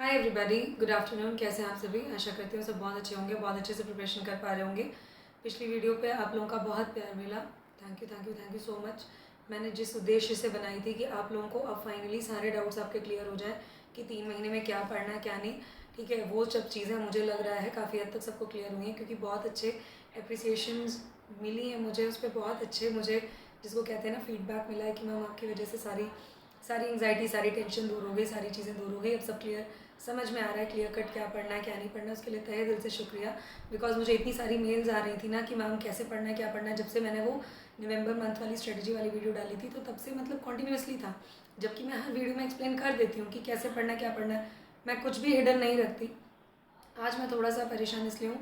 Hi everybody, good afternoon. कैसे हैं आप सभी? आशा करती हूँ सब बहुत अच्छे होंगे, बहुत अच्छे से प्रिपरेशन कर पा रहे होंगे। पिछली वीडियो पे आप लोगों का बहुत प्यार मिला। Thank you thank you thank you so much. मैंने जिस उद्देश्य से बनाई थी कि आप लोगों को अब फाइनली सारे डाउट्स आपके क्लियर हो जाए कि 3 महीने में क्या पढ़ना है क्या नहीं, ठीक है, वो सब चीज़ें मुझे लग रहा है काफ़ी हद तक सबको क्लियर हुई हैं, क्योंकि बहुत अच्छे अप्रिसिएशंस मिली हैं मुझे उस पर। बहुत अच्छे मुझे जिसको कहते हैं ना फीडबैक मिला है कि मैम आपकी वजह से सारी सारी एंग्जाइटी, सारी टेंशन दूर हो गई, सारी चीज़ें दूर हो गई, अब सब क्लियर समझ में आ रहा है, क्लियर कट क्या पढ़ना है क्या नहीं पढ़ना है। उसके लिए तहे दिल से शुक्रिया। बिकॉज मुझे इतनी सारी मेल्स आ रही थी ना कि मैम कैसे पढ़ना है क्या पढ़ना है। जब से मैंने वो नवंबर मंथ वाली स्ट्रेटजी वाली वीडियो डाली थी तो तब से मतलब कॉन्टीन्यूसली था, जबकि मैं हर वीडियो में एक्सप्लेन कर देती हूँ कि कैसे पढ़ना है क्या पढ़ना है, मैं कुछ भी हिडन नहीं रखती। आज मैं थोड़ा सा परेशान इसलिए हूँ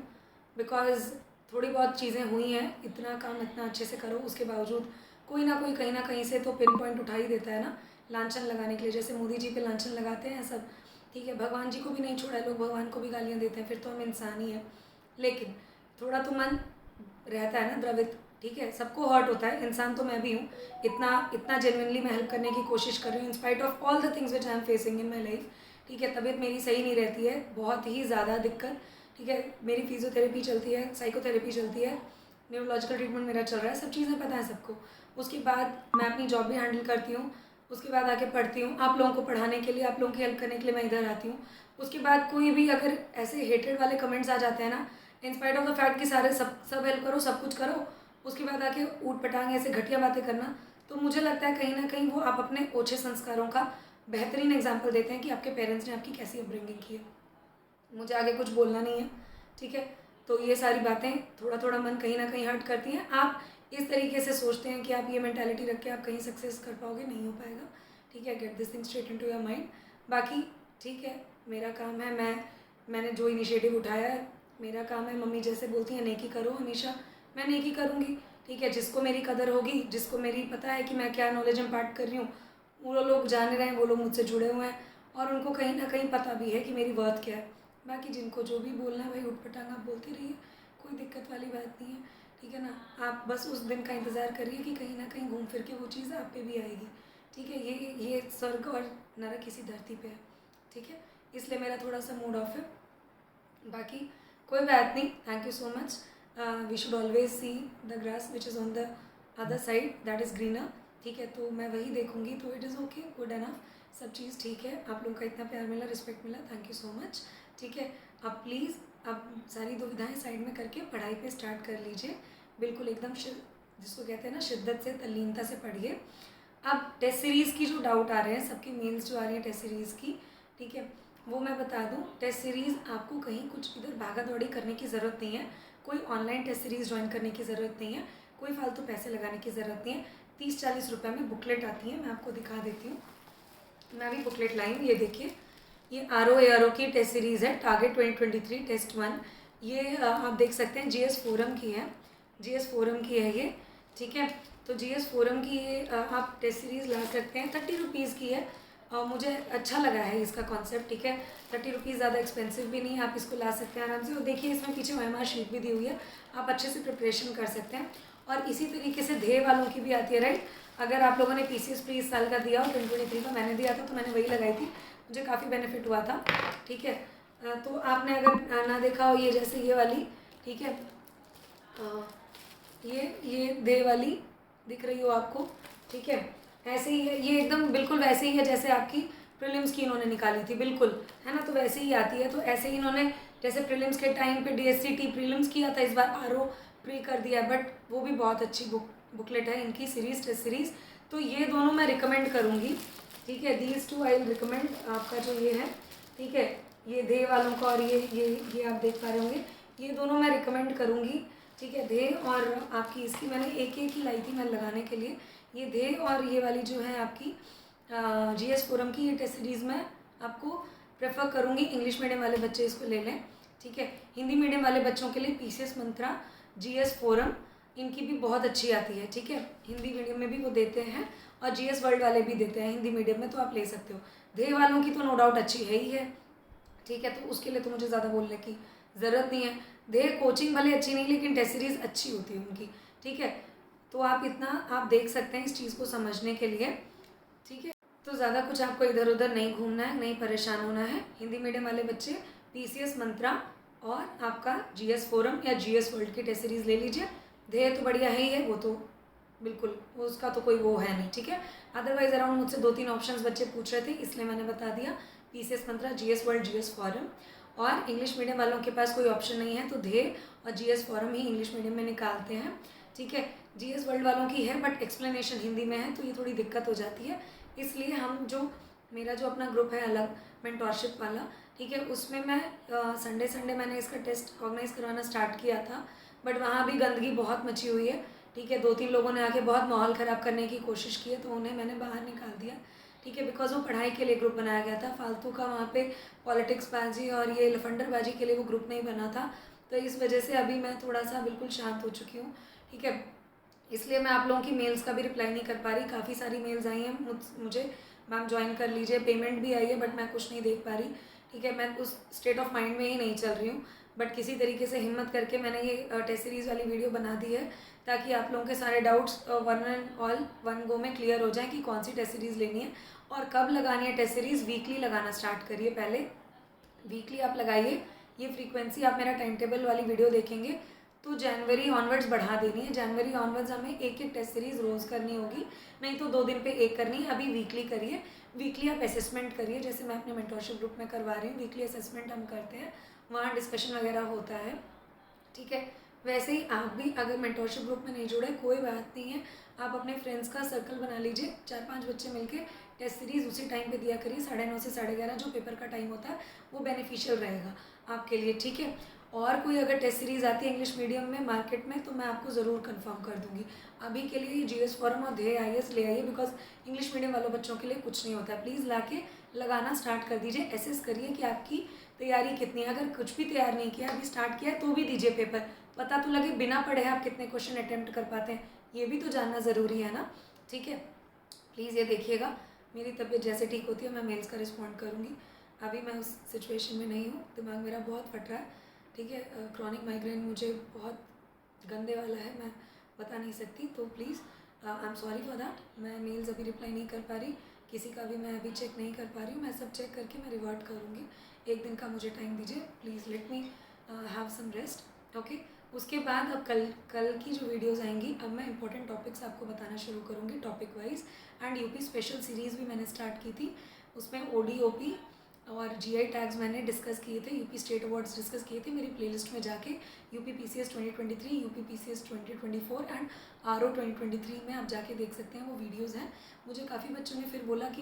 बिकॉज थोड़ी बहुत चीज़ें हुई हैं। इतना काम इतना अच्छे से करो, उसके बावजूद कोई ना कोई कहीं ना कहीं से तो पिन पॉइंट उठा ही देता है ना, लांछन लगाने के लिए। जैसे मोदी जी पे लांछन लगाते हैं सब, ठीक है, भगवान जी को भी नहीं छोड़ा है, लोग भगवान को भी गालियाँ देते हैं, फिर तो हम इंसान ही हैं। लेकिन थोड़ा तो मन रहता है ना द्रवित, ठीक है, सबको हर्ट होता है, इंसान तो मैं भी हूँ। इतना इतना जेन्युइनली मैं हेल्प करने की कोशिश कर रही हूँ in spite of all the things which I am facing in my life, ठीक है। तबीयत मेरी सही नहीं रहती है, बहुत ही ज़्यादा दिक्कत, ठीक है। मेरी फिजियोथेरेपी चलती है, साइकोथेरेपी चलती है, न्यूरोलॉजिकल ट्रीटमेंट मेरा चल रहा है, सब चीज़ें पता है सबको। उसके बाद मैं अपनी जॉब भी हैंडल करती हूँ, उसके बाद आके पढ़ती हूँ, आप लोगों को पढ़ाने के लिए, आप लोगों की हेल्प करने के लिए मैं इधर आती हूँ। उसके बाद कोई भी अगर ऐसे हेटेड वाले कमेंट्स आ जाते हैं ना, in spite of the fact कि सारे सब हेल्प करो, सब कुछ करो, उसके बाद आके ऊट पटांग ऐसे घटिया बातें करना, तो मुझे लगता है कहीं ना कहीं वो आप अपने ओछे संस्कारों का बेहतरीन एग्जाम्पल देते हैं कि आपके पेरेंट्स ने आपकी कैसी अपब्रिंगिंग की है। मुझे आगे कुछ बोलना नहीं है, ठीक है। तो ये सारी बातें थोड़ा थोड़ा मन कहीं ना कहीं हर्ट करती हैं। आप इस तरीके से सोचते हैं कि आप ये मेंटालिटी रख के आप कहीं सक्सेस कर पाओगे, नहीं हो पाएगा, ठीक है। Get this thing straight into your mind. बाकी ठीक है, मेरा काम है, मैंने जो इनिशिएटिव उठाया है मेरा काम है। मम्मी जैसे बोलती हैं नेकी करो हमेशा, मैं नेकी करूँगी, ठीक है। जिसको मेरी कदर होगी, जिसको मेरी पता है कि मैं क्या नॉलेज इम्पार्ट कर रही हूँ, वो लोग जान रहे हैं, वो लोग मुझसे जुड़े हुए हैं और उनको कहीं ना कहीं पता भी है कि मेरी वर्थ क्या है। बाकी जिनको जो भी बोलना है भाई उठपटांग आप बोलते रहिए, कोई दिक्कत वाली बात नहीं है, ठीक है ना। आप बस उस दिन का इंतज़ार करिए कि कहीं ना कहीं घूम फिर के वो चीज़ आप पे भी आएगी, ठीक है। ये स्वर्ग और नरक इसी धरती पे है, ठीक है। इसलिए मेरा थोड़ा सा मूड ऑफ है, बाकी कोई बात नहीं। Thank you so much. We should always see the grass which is on the other side that is greener, ठीक है। तो मैं वही देखूंगी, तो it is okay, good enough, सब चीज़ ठीक है। आप लोगों का इतना प्यार मिला, रिस्पेक्ट मिला, थैंक यू सो मच, ठीक है। अब प्लीज़ अब सारी दुविधाएं साइड में करके पढ़ाई पे स्टार्ट कर लीजिए, बिल्कुल एकदम जिसको कहते हैं ना शिद्दत से, तल्लीनता से पढ़िए। अब टेस्ट सीरीज़ की जो डाउट आ रहे हैं, सबकी मेल्स जो आ रही है टेस्ट सीरीज़ की, ठीक है, वो मैं बता दूं, टेस्ट सीरीज़ आपको कहीं कुछ इधर भागा दौड़ी करने की ज़रूरत नहीं है, कोई ऑनलाइन टेस्ट सीरीज़ ज्वाइन करने की ज़रूरत नहीं है, कोई फालतू पैसे लगाने की ज़रूरत नहीं है। 30-40 रुपये में बुकलेट आती है, मैं आपको दिखा देती हूँ। मैं भी बुकलेट लाई हूँ, ये देखिए, ये RO की टेस्ट सीरीज़ है, टारगेट 2023 टेस्ट 1। ये आप देख सकते हैं GS फोरम की है, GS फोरम की है ये, ठीक है। तो GS फोरम की ये आप टेस्ट सीरीज़ ला सकते हैं, 30 रुपीज़ की है। मुझे अच्छा लगा है इसका कॉन्सेप्ट, ठीक है। 30 रुपीज़ ज़्यादा एक्सपेंसिव भी नहीं है, आप इसको ला सकते हैं आराम से। और देखिए इसमें पीछे OMR शीट भी दी हुई है, आप अच्छे से प्रिपरेशन कर सकते हैं। और इसी तरीके से ध्येय वालों की भी आती है, राइट। अगर आप लोगों ने PCS प्री इस साल का दिया और 2023 का मैंने दिया था तो मैंने वही लगाई थी, मुझे काफ़ी बेनिफिट हुआ था, ठीक है। तो आपने अगर ना देखा हो, ये जैसे ये वाली, ठीक है, ये दे वाली दिख रही हो आपको, ठीक है, ऐसे ही है ये, एकदम बिल्कुल वैसे ही है जैसे आपकी प्रीलिम्स की इन्होंने निकाली थी, बिल्कुल है ना, तो वैसे ही आती है। तो ऐसे ही इन्होंने जैसे प्रीलिम्स के टाइम पे DSCT प्रीलिम्स किया था, इस बार RO प्री कर दिया, बट वो भी बहुत अच्छी बुकलेट है इनकी सीरीज़, टेस्ट सीरीज़। तो ये दोनों मैं रिकमेंड करूँगी, ठीक है। दीज टू आई रिकमेंड, आपका जो ये है, ठीक है, ये दे वालों का और ये आप देख पा रहे होंगे, ये दोनों मैं रिकमेंड करूँगी, ठीक है। दे और आपकी इसकी मैंने एक ही लाई थी मैं लगाने के लिए, ये दे और ये वाली जो है आपकी GS फोरम की, ये टेस्ट सीरीज़ में आपको प्रेफर करूँगी। इंग्लिश मीडियम वाले बच्चे इसको ले लें, ठीक है। हिंदी मीडियम वाले बच्चों के लिए PCS मंत्रा, GS फोरम, इनकी भी बहुत अच्छी आती है, ठीक है। हिंदी मीडियम में भी वो देते हैं और GS वर्ल्ड वाले भी देते हैं हिंदी मीडियम में, तो आप ले सकते हो। ध्येय वालों की तो नो डाउट अच्छी है ही है, ठीक है। तो उसके लिए तो मुझे ज़्यादा बोलने की ज़रूरत नहीं है। ध्येय कोचिंग भले अच्छी नहीं, लेकिन टेस्ट सीरीज़ अच्छी होती है उनकी, ठीक है। तो आप इतना आप देख सकते हैं इस चीज़ को समझने के लिए, ठीक है। तो ज़्यादा कुछ आपको इधर उधर नहीं घूमना है, नहीं परेशान होना है। हिंदी मीडियम वाले बच्चे पीसीएस मंत्रा और आपका जीएस फोरम या जीएस वर्ल्ड की टेस्ट सीरीज़ ले लीजिए। ध्येय तो बढ़िया है ही है, वो तो बिल्कुल उसका तो कोई वो है नहीं, ठीक है। अदरवाइज अराउंड मुझसे 2-3 ऑप्शंस बच्चे पूछ रहे थे, इसलिए मैंने बता दिया पीसीएस मंत्रा, जीएस वर्ल्ड, जीएस फॉरम। और इंग्लिश मीडियम वालों के पास कोई ऑप्शन नहीं है तो ध्येय और जीएस फॉरम ही इंग्लिश मीडियम में निकालते हैं, ठीक है। जीएस वर्ल्ड वालों की है बट एक्सप्लेनेशन हिंदी में है तो ये थोड़ी दिक्कत हो जाती है, इसलिए हम जो मेरा जो अपना ग्रुप है अलग मेंटोरशिप वाला, ठीक है, उसमें मैं संडे मैंने इसका टेस्ट ऑर्गेनाइज करवाना स्टार्ट किया था, बट वहाँ भी गंदगी बहुत मची हुई है, ठीक है। 2-3 लोगों ने आके बहुत माहौल ख़राब करने की कोशिश की है तो उन्हें मैंने बाहर निकाल दिया, ठीक है, बिकॉज वो पढ़ाई के लिए ग्रुप बनाया गया था। फालतू का वहाँ पे पॉलिटिक्स बाजी और ये लफंडरबाजी के लिए वो ग्रुप नहीं बना था, तो इस वजह से अभी मैं थोड़ा सा बिल्कुल शांत हो चुकी हूँ, ठीक है। इसलिए मैं आप लोगों की मेल्स का भी रिप्लाई नहीं कर पा रही। काफ़ी सारी मेल्स आई हैं मुझे, मैम ज्वाइन कर लीजिए, पेमेंट भी आई है बट मैं कुछ नहीं देख पा रही, ठीक है। मैं उस स्टेट ऑफ माइंड में ही नहीं चल रही हूँ, बट किसी तरीके से हिम्मत करके मैंने ये टेस्ट सीरीज़ वाली वीडियो बना दी है ताकि आप लोगों के सारे doubts one and all one go में क्लियर हो जाएं कि कौन सी टेस्ट सीरीज़ लेनी है और कब लगानी है टेस्ट सीरीज़। वीकली लगाना स्टार्ट करिए, पहले वीकली आप लगाइए। ये फ्रीक्वेंसी आप मेरा टाइम टेबल वाली वीडियो देखेंगे तो जनवरी ऑनवर्ड्स बढ़ा देनी है। जनवरी ऑनवर्ड्स हमें एक टेस्ट सीरीज़ रोज़ करनी होगी, नहीं तो 2 दिन पे एक करनी है। अभी वीकली करिए, वीकली आप असेसमेंट करिए, जैसे मैं अपने मेंटरशिप ग्रुप में करवा रही हूँ। वीकली असेसमेंट हम करते हैं, वहाँ डिस्कशन वगैरह होता है, ठीक है। वैसे ही आप भी अगर मेंटरशिप ग्रुप में नहीं जुड़े कोई बात नहीं है, आप अपने फ्रेंड्स का सर्कल बना लीजिए, 4-5 बच्चे मिलके टेस्ट सीरीज़ उसी टाइम पे दिया करिए, 9:30 से 11:30 जो पेपर का टाइम होता है, वो बेनिफिशियल रहेगा आपके लिए, ठीक है। और कोई अगर टेस्ट सीरीज़ आती है इंग्लिश मीडियम में मार्केट में तो मैं आपको ज़रूर कंफर्म कर दूंगी। अभी के लिए जीएस फॉरम और ध्येय आईएएस ले आइए, बिकॉज इंग्लिश मीडियम वालों बच्चों के लिए कुछ नहीं होता है। प्लीज़ ला के लगाना स्टार्ट कर दीजिए, एसेस करिए कि आपकी तैयारी कितनी है। अगर कुछ भी तैयार नहीं किया, अभी स्टार्ट किया है तो भी दीजिए पेपर, पता तो लगे बिना पढ़े आप कितने क्वेश्चन अटैम्प्ट कर पाते हैं, ये भी तो जानना ज़रूरी है ना, ठीक है। प्लीज़ ये देखिएगा, मेरी तबीयत जैसे ठीक होती है मैं मेल्स का रिस्पॉन्ड करूँगी। अभी मैं उस सिचुएशन में नहीं हूँ, दिमाग मेरा बहुत फट रहा है, ठीक है। क्रॉनिक माइग्रेन मुझे बहुत गंदे वाला है, मैं बता नहीं सकती, तो please I am sorry for that. मैं मेल्स अभी रिप्लाई नहीं कर पा रही, किसी का भी मैं अभी चेक नहीं कर पा रही हूँ। मैं सब चेक करके मैं रिवर्ट करूँगी, 1 दिन का मुझे टाइम दीजिए please, let me have some rest, okay. उसके बाद अब कल की जो वीडियोस आएंगी, अब मैं इंपॉर्टेंट टॉपिक्स आपको बताना शुरू करूँगी topic wise. And UP special series भी मैंने स्टार्ट की थी, उसमें ओडीओपी और जीआई टैग्स मैंने डिस्कस किए थे, यूपी स्टेट अवार्ड्स डिस्कस किए थे। मेरी प्लेलिस्ट में जाके UP PCS 2023, UP PCS 2024 and RO 2023 में आप जाके देख सकते हैं, वो वीडियोस हैं। मुझे काफ़ी बच्चों ने फिर बोला कि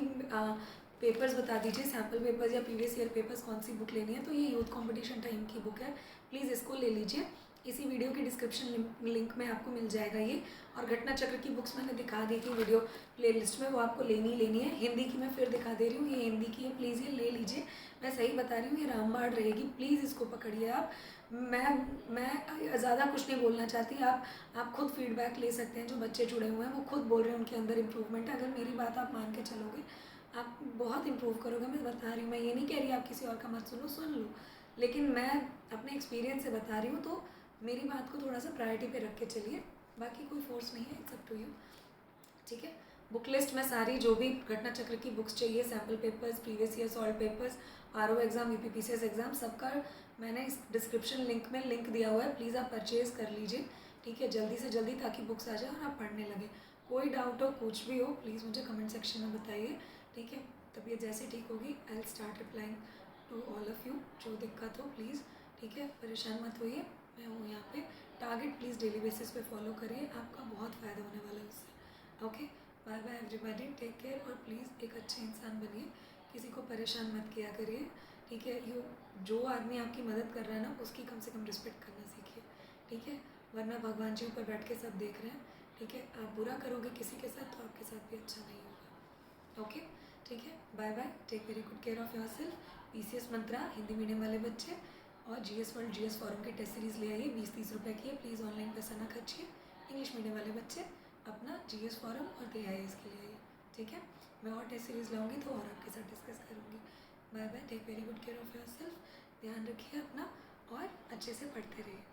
पेपर्स बता दीजिए, सैम्पल पेपर्स या प्रीवियस ईयर पेपर्स, कौन सी बुक लेनी है। तो ये यूथ कॉम्पिटिशन टाइम की बुक है, प्लीज़ इसको ले लीजिए, इसी वीडियो के डिस्क्रिप्शन लिंक में आपको मिल जाएगा ये। और घटना चक्र की बुक्स मैंने दिखा दी थी वीडियो प्लेलिस्ट में, वो आपको लेनी है। हिंदी की मैं फिर दिखा दे रही हूँ, ये हिंदी की है, प्लीज़ ये ले लीजिए, मैं सही बता रही हूँ, ये रामबाण रहेगी, प्लीज़ इसको पकड़िए आप। मैं ज़्यादा कुछ नहीं बोलना चाहती, आप खुद फीडबैक ले सकते हैं। जो बच्चे जुड़े हुए हैं वो खुद बोल रहे हैं उनके अंदर इम्प्रूवमेंट है। अगर मेरी बात आप मान के चलोगे आप बहुत इम्प्रूव करोगे, मैं बता रही हूँ। मैं ये नहीं कह रही आप किसी और का मत सुन लो, लेकिन मैं अपने एक्सपीरियंस से बता रही हूँ, तो मेरी बात को थोड़ा सा प्रायोरिटी पे रख के चलिए, बाकी कोई फोर्स नहीं है, इट्स अप टू यू, ठीक है। बुक लिस्ट में सारी जो भी घटना चक्र की बुक्स चाहिए, sample papers, previous year solve papers, RO exam, UP PCS exam, सबका मैंने इस डिस्क्रिप्शन लिंक में लिंक दिया हुआ है, प्लीज़ आप परचेज़ कर लीजिए, ठीक है, जल्दी से जल्दी, ताकि बुक्स आ जाए और आप पढ़ने लगे। कोई डाउट हो, कुछ भी हो, प्लीज़ मुझे कमेंट सेक्शन में बताइए, ठीक है। तबीयत जैसे ठीक होगी I will start replying to all of you. जो दिक्कत हो प्लीज़, ठीक है, परेशान मत होइए, मैं हूँ यहाँ पे। टारगेट प्लीज़ डेली बेसिस पे फॉलो करिए, आपका बहुत फ़ायदा होने वाला है उससे, okay. Bye bye everybody, take care, और प्लीज़ एक अच्छे इंसान बनिए, किसी को परेशान मत किया करिए, ठीक है। जो आदमी आपकी मदद कर रहा है ना, उसकी कम से कम रिस्पेक्ट करना सीखिए, ठीक है, वरना भगवान जी ऊपर बैठ के सब देख रहे हैं, ठीक है। आप बुरा करोगे किसी के साथ तो आपके साथ भी अच्छा नहीं होगा, ओके, ठीक है। Bye bye, take very good care of yourself. PCS Mantra Hindi medium वाले बच्चे और जीएस वर्ल्ड, जीएस फॉरम की टेस्ट सीरीज़ ले आइए, 20-30 रुपये की है, प्लीज़ ऑनलाइन पैसा ना खर्चिए। इंग्लिश मीडियम वाले बच्चे अपना जीएस फॉरम और DIS के लिए आइए, ठीक है। मैं और टेस्ट सीरीज़ लाऊंगी तो और आपके साथ डिस्कस करूँगी। Bye bye, take very good care of yourself, ध्यान रखिए अपना और अच्छे से पढ़ते रहिए।